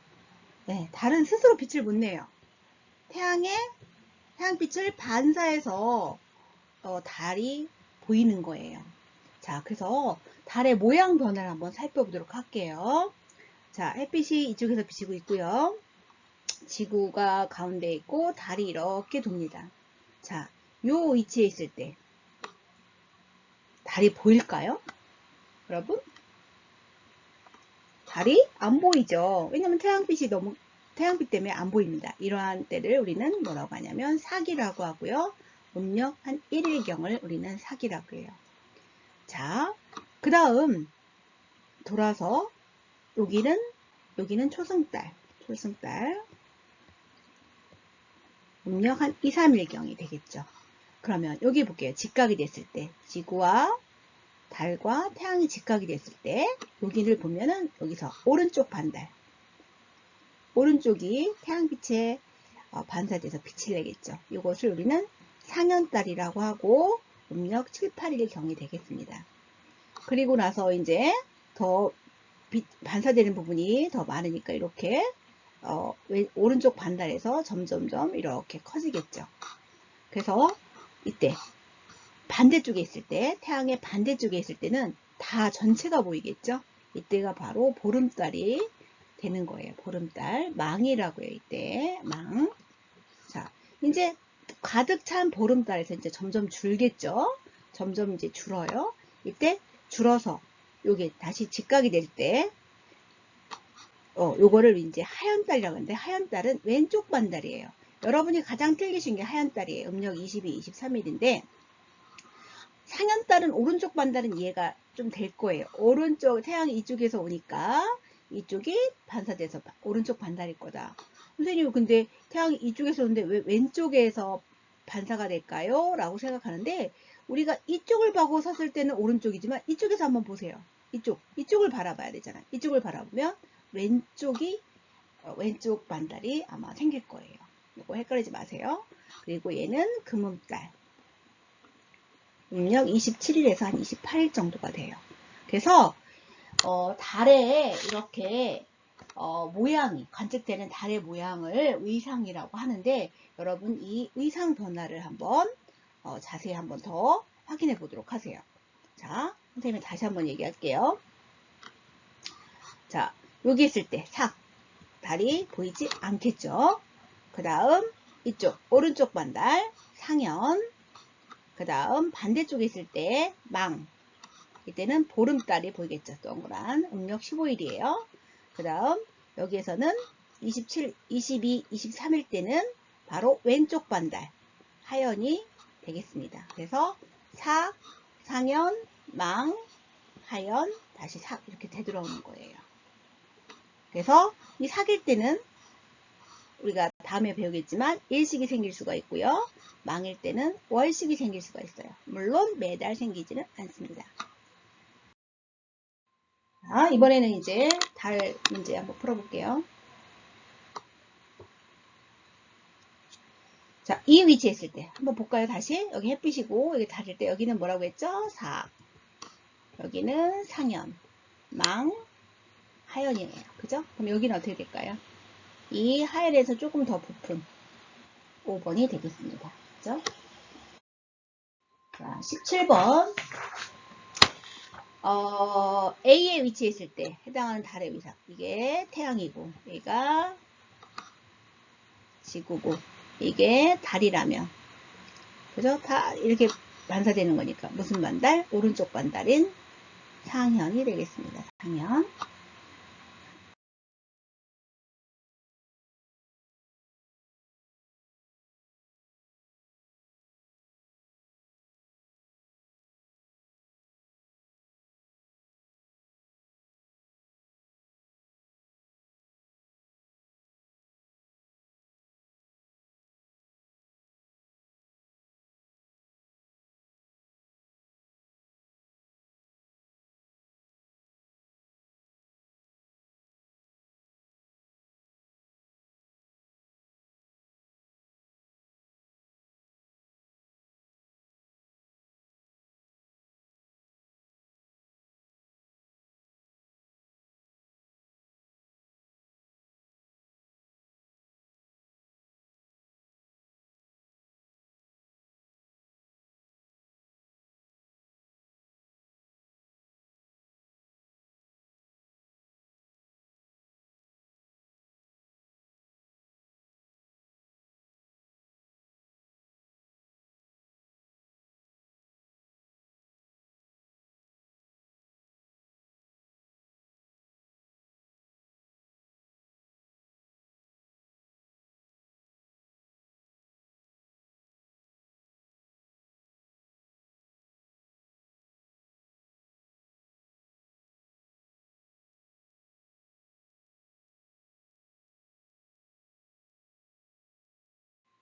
네, 달은 스스로 빛을 못 내요. 태양빛을 반사해서 달이 보이는 거예요. 자, 그래서 달의 모양 변화를 한번 살펴보도록 할게요. 자, 햇빛이 이쪽에서 비치고 있고요. 지구가 가운데 있고 달이 이렇게 돕니다. 자, 요 위치에 있을 때 달이 보일까요? 여러분? 달이 안 보이죠. 왜냐면 태양빛 때문에 안 보입니다. 이러한 때를 우리는 뭐라고 하냐면 사기라고 하고요. 음력 한 1일경을 우리는 사기라고 해요. 자, 그 다음 돌아서 여기는 초승달 음력 한 2, 3일경이 되겠죠. 그러면 여기 볼게요. 직각이 됐을 때 지구와 달과 태양이 직각이 됐을 때 여기를 보면은 여기서 오른쪽 반달 오른쪽이 태양빛에 반사돼서 빛을 내겠죠. 이것을 우리는 상현달이라고 하고 음력 7, 8일 경이 되겠습니다. 그리고 나서 이제 더 반사되는 부분이 더 많으니까 이렇게 오른쪽 반달에서 점점점 이렇게 커지겠죠. 그래서 이때 반대쪽에 있을 때 태양의 반대쪽에 있을 때는 다 전체가 보이겠죠. 이때가 바로 보름달이 되는 거예요. 보름달 망이라고 해요. 이때 망. 자, 이제 가득 찬 보름달에서 이제 점점 줄겠죠. 점점 이제 줄어요. 이때 줄어서 요게 다시 직각이 될 때 요거를 이제 하연달이라고 하는데 하연달은 왼쪽 반달이에요. 여러분이 가장 틀리신 게 하연달이에요. 음력 22, 23일인데 상현달은 오른쪽 반달은 이해가 좀 될 거예요. 오른쪽 태양이 이쪽에서 오니까 이쪽이 반사돼서 오른쪽 반달일 거다. 선생님 근데 태양이 이쪽에서 오는데 왜 왼쪽에서 반사가 될까요? 라고 생각하는데 우리가 이쪽을 보고 섰을 때는 오른쪽이지만 이쪽에서 한번 보세요. 이쪽을 바라봐야 되잖아요. 이쪽을 바라보면 왼쪽 반달이 아마 생길 거예요. 이거 헷갈리지 마세요. 그리고 얘는 금음달. 음력 27일에서 한 28일 정도가 돼요. 그래서 달에 이렇게 모양이 관측되는 달의 모양을 의상이라고 하는데 여러분 이 의상 변화를 한번 자세히 한번 더 확인해 보도록 하세요. 자, 선생님이 다시 한번 얘기할게요. 자, 여기 있을 때 달이 보이지 않겠죠. 그 다음 이쪽 오른쪽 반달 상현, 그 다음 반대쪽에 있을 때 망, 이때는 보름달이 보이겠죠. 동그란 음력 15일이에요. 그 다음 여기에서는 27, 22, 23일 때는 바로 왼쪽 반달 하연이 되겠습니다. 그래서 상현, 망, 하연, 다시 이렇게 되돌아오는 거예요. 그래서 이 사귈 때는 우리가 다음에 배우겠지만 일식이 생길 수가 있고요. 망일 때는 월식이 생길 수가 있어요. 물론 매달 생기지는 않습니다. 자, 이번에는 이제 달 문제 한번 풀어볼게요. 자, 이 위치에 있을 때 한번 볼까요? 다시 여기 햇빛이고 여기 달일 때 여기는 뭐라고 했죠? 여기는 상현, 망, 하연이에요. 그죠? 그럼 여기는 어떻게 될까요? 이 하연에서 조금 더 부푼 5번이 되겠습니다. 그죠? 자, 17번. A의 위치에 있을 때 해당하는 달의 위상. 이게 태양이고, 얘가 지구고, 이게 달이라면. 그죠? 다 이렇게 반사되는 거니까. 무슨 반달? 오른쪽 반달인 상현이 되겠습니다. 상현.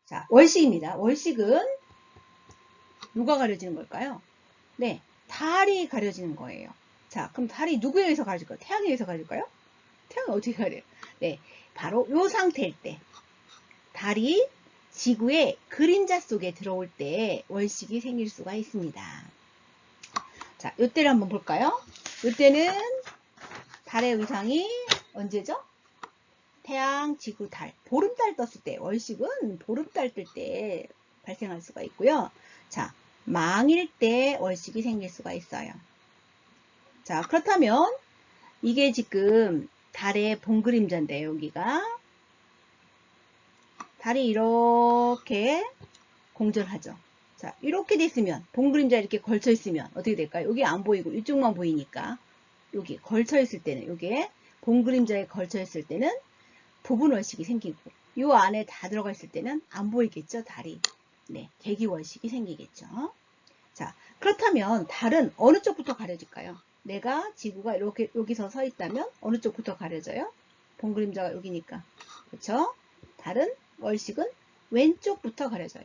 자, 월식입니다. 월식은 누가 가려지는 걸까요? 네, 달이 가려지는 거예요. 자, 그럼 달이 누구에 의해서 가려질까요? 태양에 의해서 가려질까요? 태양이 어떻게 가려요? 네, 바로 이 상태일 때 달이 지구의 그림자 속에 들어올 때 월식이 생길 수가 있습니다. 자, 이때를 한번 볼까요? 이때는 달의 위상이 언제죠? 태양, 지구, 달, 보름달 떴을 때, 월식은 보름달 뜰 때 발생할 수가 있고요. 자, 망일 때 월식이 생길 수가 있어요. 자, 그렇다면 이게 지금 달의 봉그림자인데요, 여기가. 달이 이렇게 공전하죠. 자, 이렇게 됐으면, 봉그림자 이렇게 걸쳐 있으면 어떻게 될까요? 여기 안 보이고 이쪽만 보이니까 여기 걸쳐 있을 때는, 여기에 봉그림자에 걸쳐 있을 때는 부분월식이 생기고, 요 안에 다 들어가 있을 때는 안 보이겠죠, 달이. 네, 개기월식이 생기겠죠. 자, 그렇다면 달은 어느 쪽부터 가려질까요? 내가 지구가 이렇게 여기서 서 있다면 어느 쪽부터 가려져요? 봉그림자가 여기니까. 그렇죠? 달은 월식은 왼쪽부터 가려져요.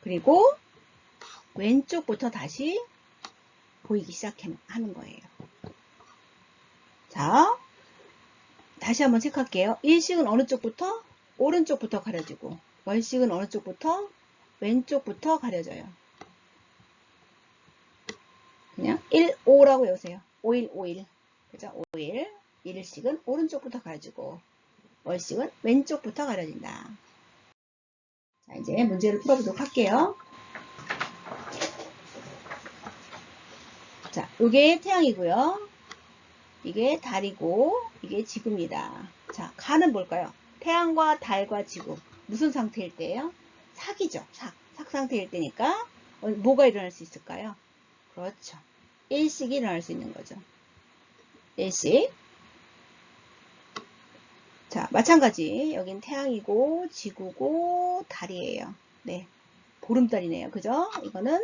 그리고 왼쪽부터 다시 보이기 시작하는 거예요. 자, 다시 한번 체크할게요. 일식은 어느 쪽부터? 오른쪽부터 가려지고, 월식은 어느 쪽부터? 왼쪽부터 가려져요. 그냥 1, 5라고 외우세요. 5일, 5일. 그죠? 5일. 일식은 오른쪽부터 가려지고, 월식은 왼쪽부터 가려진다. 자, 이제 문제를 풀어보도록 할게요. 자, 이게 태양이고요. 이게 달이고, 이게 지구입니다. 자, 간은 뭘까요? 태양과 달과 지구. 무슨 상태일 때예요? 삭이죠. 삭. 삭 상태일 때니까 뭐가 일어날 수 있을까요? 그렇죠. 일식이 일어날 수 있는 거죠. 일식. 자, 마찬가지. 여긴 태양이고, 지구고, 달이에요. 네. 보름달이네요. 그죠? 이거는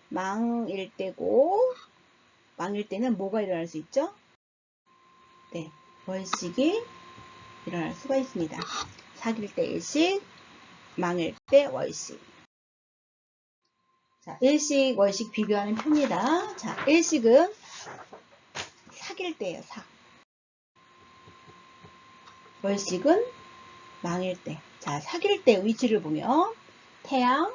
망일 때고, 망일 때는 뭐가 일어날 수 있죠? 네. 월식이 일어날 수가 있습니다. 사귈 때 일식, 망일 때 월식. 자, 일식, 월식 비교하는 표입니다. 자, 일식은 사귈 때예요, 삭. 월식은 망일 때. 자, 사귈 때 위치를 보면 태양,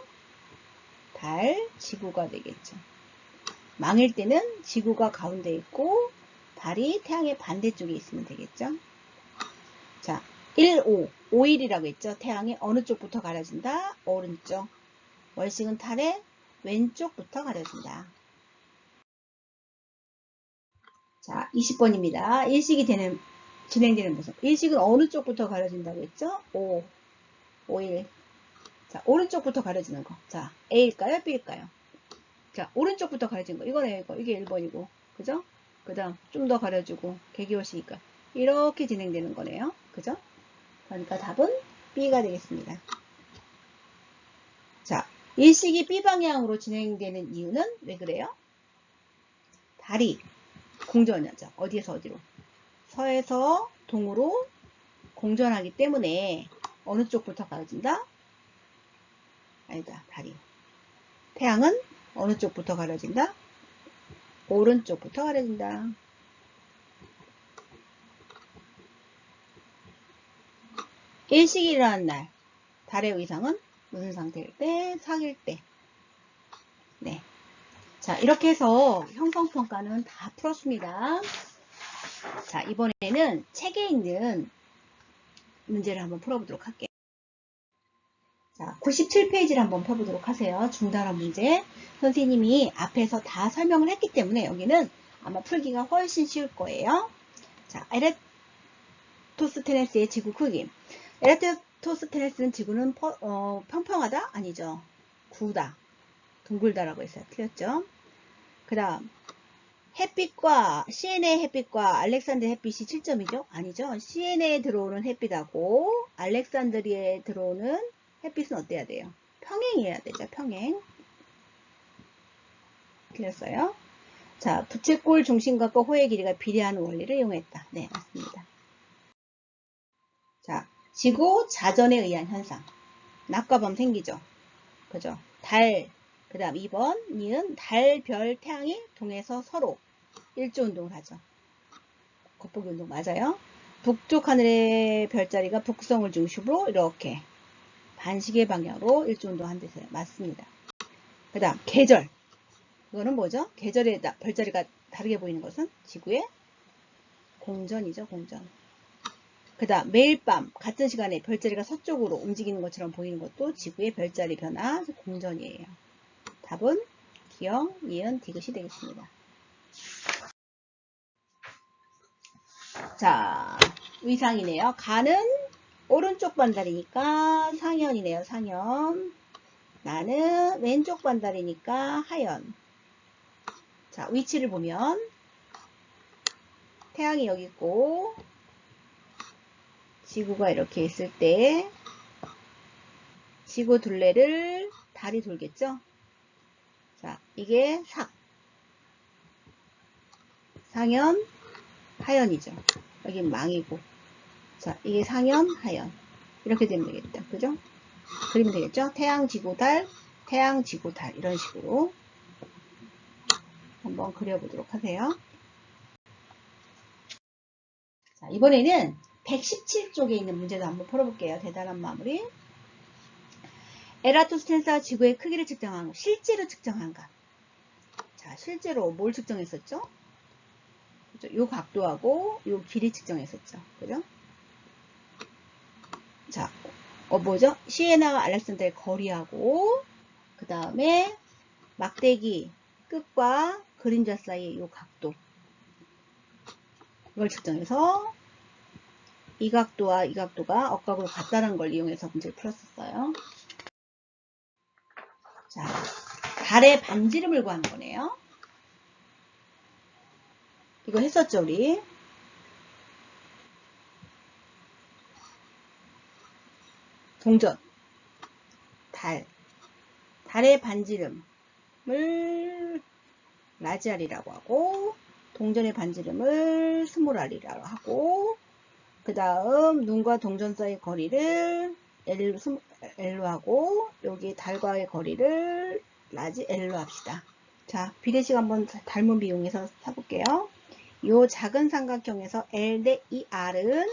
달, 지구가 되겠죠. 망일 때는 지구가 가운데 있고 달이 태양의 반대쪽에 있으면 되겠죠. 자, 1, 5. 5일이라고 했죠. 태양이 어느 쪽부터 가려진다? 오른쪽. 월식은 달의 왼쪽부터 가려진다. 자, 20번입니다. 일식이 진행되는 모습. 일식은 어느 쪽부터 가려진다고 했죠? 5, 5일. 자, 오른쪽부터 가려지는 거. 자, A일까요? B일까요? 자, 오른쪽부터 가려지는 거. 이거네요, 이거. 이게 1번이고. 그죠? 그 다음, 좀 더 가려주고, 개기월식이니까. 이렇게 진행되는 거네요. 그죠? 그러니까 답은 B가 되겠습니다. 자, 일식이 B방향으로 진행되는 이유는 왜 그래요? 달이 공전하죠. 어디에서 어디로? 서에서 동으로 공전하기 때문에 어느 쪽부터 가려진다? 아니다, 달이. 태양은 어느 쪽부터 가려진다? 오른쪽부터 가려진다. 일식이 일어난 날, 달의 의상은 무슨 상태일 때? 사귈 때. 네. 자, 이렇게 해서 형성평가는 다 풀었습니다. 자, 이번에는 책에 있는 문제를 한번 풀어보도록 할게요. 자, 97페이지를 한번 펴보도록 하세요. 중단원 문제. 선생님이 앞에서 다 설명을 했기 때문에 여기는 아마 풀기가 훨씬 쉬울 거예요. 자, 에라토스테네스의 지구 크기. 에라토스테네스는 지구는 평평하다? 아니죠. 구다. 둥글다라고 했어요. 틀렸죠? 그 다음 햇빛과 CNA 햇빛과 알렉산드리아 햇빛이 7점이죠? 아니죠. CNA에 들어오는 햇빛하고 알렉산드리아에 들어오는 햇빛은 어때야 돼요? 평행이어야 되죠. 평행. 틀렸어요. 자, 부채꼴 중심각과 호의 길이가 비례하는 원리를 이용했다. 네, 맞습니다. 자, 지구 자전에 의한 현상. 낮과 밤 생기죠. 그죠? 달, 그 다음 2번, 니은 달, 별, 태양이 동에서 서로 일조운동을 하죠. 겉보기 운동 맞아요. 북쪽 하늘의 별자리가 북성을 중심으로 이렇게 반시계 방향으로 일조운동 한대서요. 맞습니다. 그 다음 계절. 이거는 뭐죠? 계절에 별자리가 다르게 보이는 것은 지구의 공전이죠. 공전. 그 다음 매일 밤 같은 시간에 별자리가 서쪽으로 움직이는 것처럼 보이는 것도 지구의 별자리 변화 공전이에요. 답은 기역, 니은, 디귿이 되겠습니다. 자, 의상이네요. 가는 오른쪽 반달이니까 상현이네요. 상현. 나는 왼쪽 반달이니까 하현. 자, 위치를 보면 태양이 여기 있고 지구가 이렇게 있을 때 지구 둘레를 달이 돌겠죠? 자, 이게 상현, 하현이죠. 여긴 망이고. 자, 이게 상현, 하현. 이렇게 되면 되겠다. 그죠? 그리면 되겠죠? 태양, 지구, 달, 태양, 지구, 달. 이런 식으로 한번 그려보도록 하세요. 자, 이번에는 117쪽에 있는 문제도 한번 풀어볼게요. 대단한 마무리. 에라토스텐스가 지구의 크기를 측정한 것. 실제로 측정한 것. 자, 실제로 뭘 측정했었죠? 그죠? 요 각도하고 요 길이 측정했었죠. 그죠? 자, 뭐죠? 시에나와 알렉산더의 거리하고 그 다음에 막대기 끝과 그림자 사이의 요 각도 이걸 측정해서 이 각도와 이 각도가 억각으로 같다는 걸 이용해서 문제를 풀었었어요. 자, 달의 반지름을 구하는 거네요. 이거 했었죠, 우리. 동전, 달의 반지름을 라지알이라고 하고 동전의 반지름을 스몰알이라고 하고 그 다음 눈과 동전 사이의 거리를 L로 하고 여기 달과의 거리를 라지 L로 합시다. 자, 비례식 한번 닮은 비용해서 사볼게요. 요 작은 삼각형에서 L 대 2R은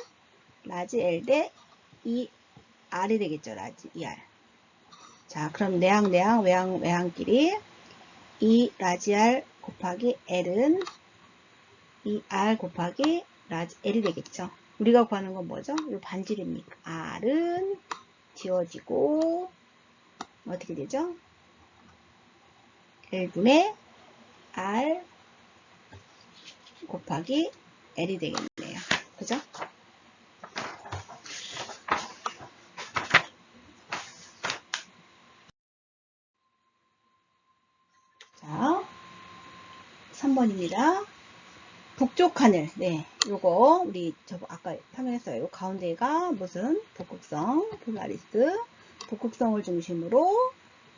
라지 L 대 2R이 되겠죠. 라지 2R. 자, 그럼 내항, 외항끼리 2 라지 R 곱하기 L은 2R 곱하기 라지 L이 되겠죠. 우리가 구하는 건 뭐죠? 이 반지름이니까 R은 지워지고 어떻게 되죠? 1분의 R 곱하기 L이 되겠네요. 그죠? 자, 3번입니다. 북쪽 하늘. 네, 요거 우리 아까 설명했어요. 요 가운데가 무슨 북극성, 폴라리스, 북극성을 중심으로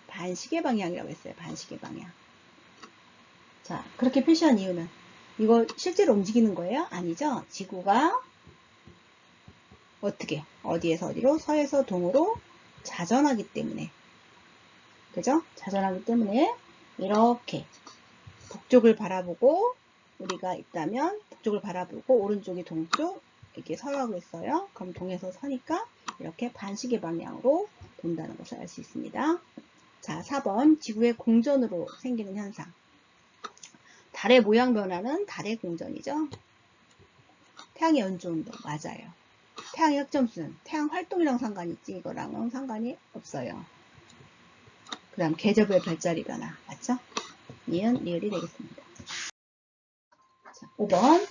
반시계 방향이라고 했어요. 반시계 방향. 자, 그렇게 표시한 이유는 이거 실제로 움직이는 거예요? 아니죠. 지구가 어떻게 어디에서 어디로 서에서 동으로 자전하기 때문에 그죠? 자전하기 때문에 이렇게 북쪽을 바라보고 우리가 있다면 북쪽을 바라보고 오른쪽이 동쪽 이렇게 서라고 했어요. 그럼 동에서 서니까 이렇게 반시계 방향으로 돈다는 것을 알 수 있습니다. 자, 4번 지구의 공전으로 생기는 현상. 달의 모양 변화는 달의 공전이죠. 태양의 연조운동 맞아요. 태양의 흑점수는 태양 활동이랑 상관이 있지 이거랑은 상관이 없어요. 그 다음 계절별 별자리 변화 맞죠? 니은 리을이 되겠습니다. 자, 5번.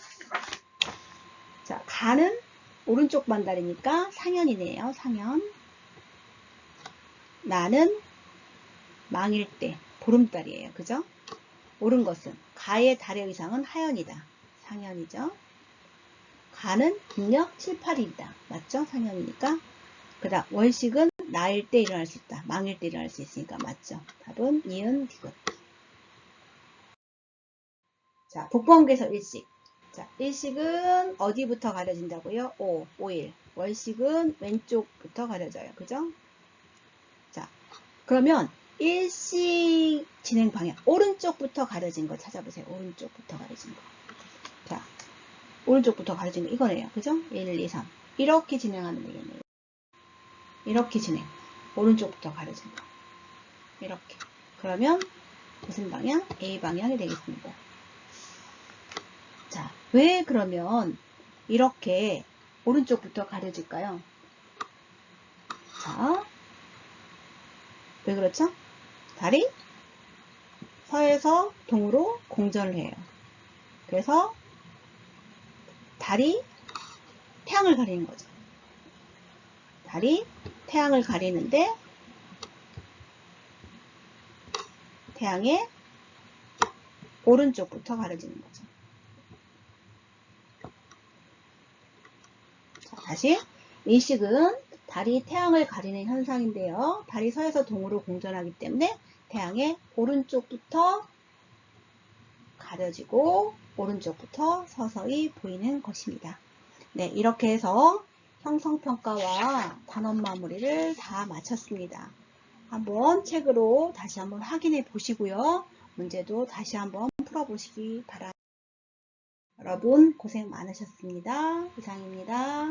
자, 가는 오른쪽 반달이니까 상현이네요. 상현. 나는 망일 때 보름달이에요. 그죠? 옳은 것은 가의 달의 의상은 하현이다. 상현이죠. 가는 국력 7, 8일이다. 맞죠? 상현이니까. 그 다음 월식은 나일 때 일어날 수 있다. 망일 때 일어날 수 있으니까 맞죠? 답은 니은 디귿. 자, 북방계에서 일식. 자, 일식은 어디부터 가려진다고요? 5일. 월식은 왼쪽부터 가려져요. 그죠? 자, 그러면 일식 진행 방향. 오른쪽부터 가려진 거 찾아보세요. 오른쪽부터 가려진 거. 자, 오른쪽부터 가려진 거 이거네요. 그죠? 1, 2, 3. 이렇게 진행하면 되겠네요. 이렇게 진행. 오른쪽부터 가려진 거. 이렇게. 그러면 무슨 방향? A 방향이 되겠습니다. 자, 왜 그러면 이렇게 오른쪽부터 가려질까요? 자, 왜 그렇죠? 달이 서에서 동으로 공전을 해요. 그래서 달이 태양을 가리는 거죠. 달이 태양을 가리는데 태양의 오른쪽부터 가려지는 거죠. 자, 다시 일식은 달이 태양을 가리는 현상인데요. 달이 서에서 동으로 공전하기 때문에 태양의 오른쪽부터 가려지고 오른쪽부터 서서히 보이는 것입니다. 네, 이렇게 해서 형성평가와 단원 마무리를 다 마쳤습니다. 한번 책으로 다시 한번 확인해 보시고요. 문제도 다시 한번 풀어보시기 바랍니다. 여러분 고생 많으셨습니다. 이상입니다.